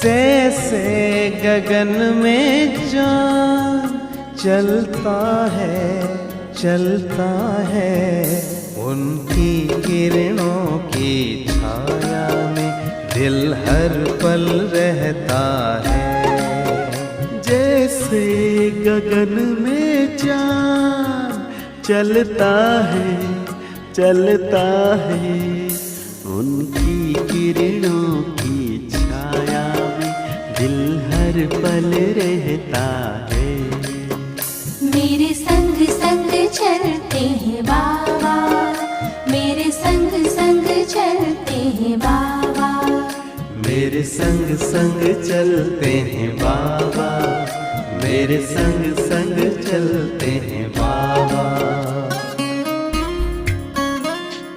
जैसे गगन में चाँद चलता है, उनकी किरणों की छाया में दिल हर पल रहता है। जैसे गगन में चाँद चलता है, उनकी किरणों की छाया में दिल हर पल रहता है। मेरे संग संग चलते हैं बाबा, मेरे संग संग चलते हैं बाबा, मेरे संग संग चलते हैं बाबा, मेरे संग संग चलते हैं बाबा।